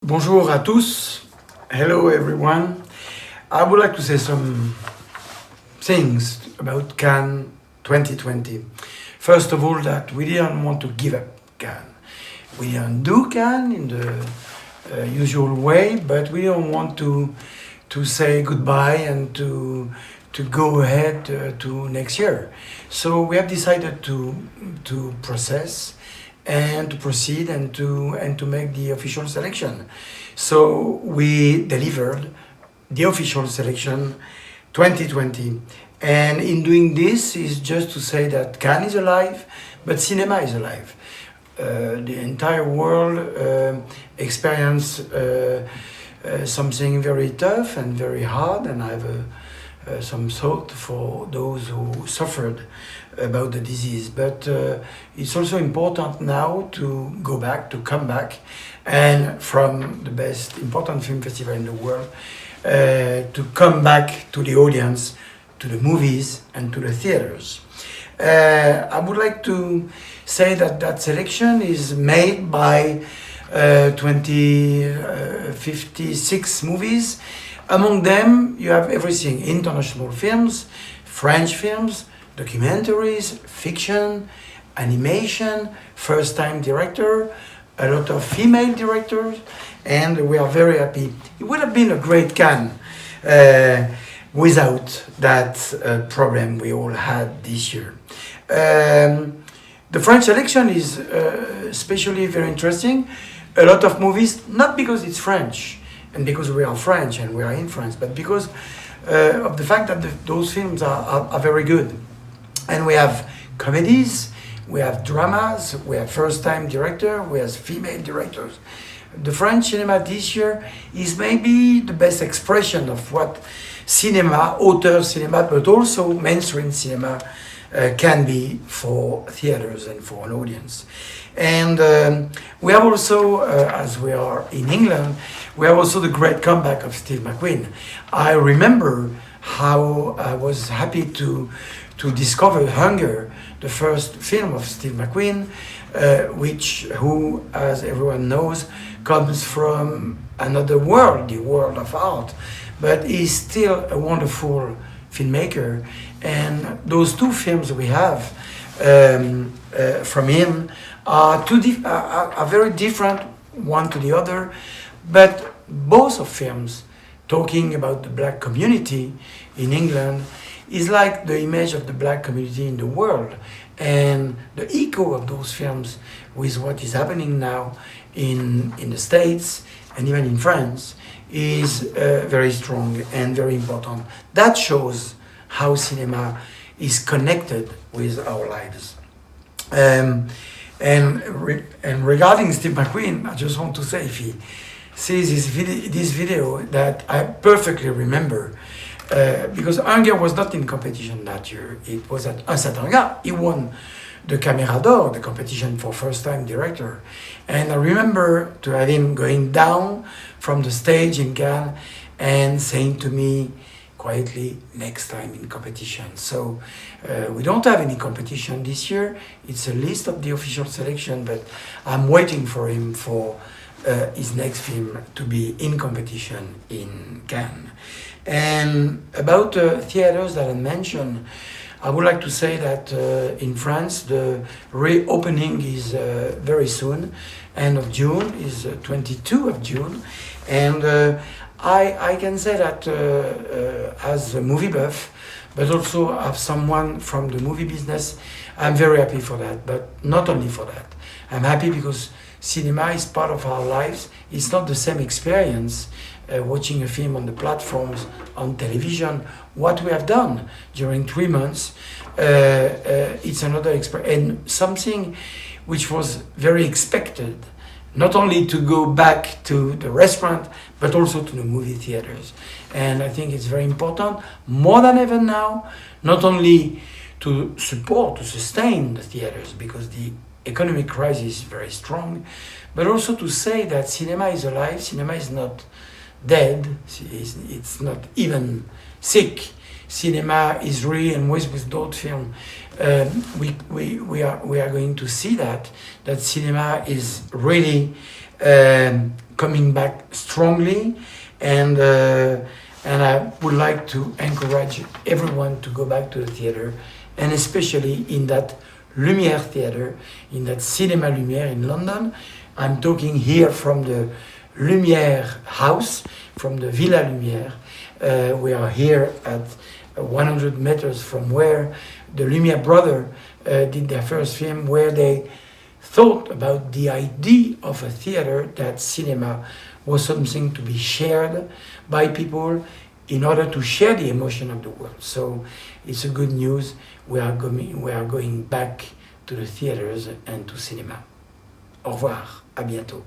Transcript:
Bonjour à tous. Hello everyone. I would like to say some things about Cannes 2020. First of all, that we didn't want to give up Cannes. We didn't do Cannes in the usual way, but we don't want to say goodbye and to go ahead to next year. So we have decided to process and to proceed and to make the official selection. So we delivered the official selection 2020. And in doing this is just to say that Cannes is alive, but cinema is alive. The entire world experienced something very tough and very hard, and I have some thought for those who suffered about the disease. But it's also important now to go back, to come back, and from the best important film festival in the world, to come back to the audience, to the movies and to the theaters. I would like to say that selection is made by 56 movies. Among them, you have everything: international films, French films, documentaries, fiction, animation, first-time director, a lot of female directors, and we are very happy. It would have been a great Cannes without that problem we all had this year. The French election is especially very interesting. A lot of movies, not because it's French, and because we are French and we are in France, but because of the fact that those films are very good. And we have comedies, we have dramas, we have first-time director, we have female directors. The French cinema this year is maybe the best expression of what cinema, auteur cinema, but also mainstream cinema can be for theaters and for an audience. And we have also, as we are in England, we have also the great comeback of Steve McQueen. I remember how I was happy to discover Hunger, the first film of Steve McQueen, who, as everyone knows, comes from another world, the world of art, but is still a wonderful filmmaker. And those two films we have from him are very different, one to the other, but both of films talking about the black community in England is like the image of the black community in the world, and the echo of those films with what is happening now in the States and even in France is very strong and very important. That shows how cinema is connected with our lives. And regarding Steve McQueen, I just want to say, if he sees this video that I perfectly remember, because Hunger was not in competition that year. It was at Un Certain Regard. He won the Camera d'Or, the competition for first-time director. And I remember to have him going down from the stage in Cannes and saying to me quietly, next time in competition. So we don't have any competition this year. It's a list of the official selection, but I'm waiting for him for his next film to be in competition in Cannes. And about theaters that I mentioned, I would like to say that in France the reopening is very soon. End of June is 22 of June, and I can say that as a movie buff, but also as someone from the movie business, I'm very happy for that. But not only for that, I'm happy because cinema is part of our lives. It's not the same experience watching a film on the platforms, on television. What we have done during 3 months, it's another experience, and something which was very expected, not only to go back to the restaurant, but also to the movie theaters. And I think it's very important, more than ever now, not only to support, to sustain the theaters, because the economic crisis is very strong, but also to say that cinema is alive, cinema is not dead, it's not even sick. Cinema is real, and with those films, we are going to see that cinema is really coming back strongly, and I would like to encourage everyone to go back to the theater, and especially in that Lumière Theatre, in that Cinéma Lumière in London. I'm talking here from the Lumière house, from the Villa Lumière. We are here at 100 meters from where the Lumière brother did their first film, where they thought about the idea of a theater, that cinema was something to be shared by people in order to share the emotion of the world. So it's a good news. We are going back to the theaters and to cinema. Au revoir, à bientôt.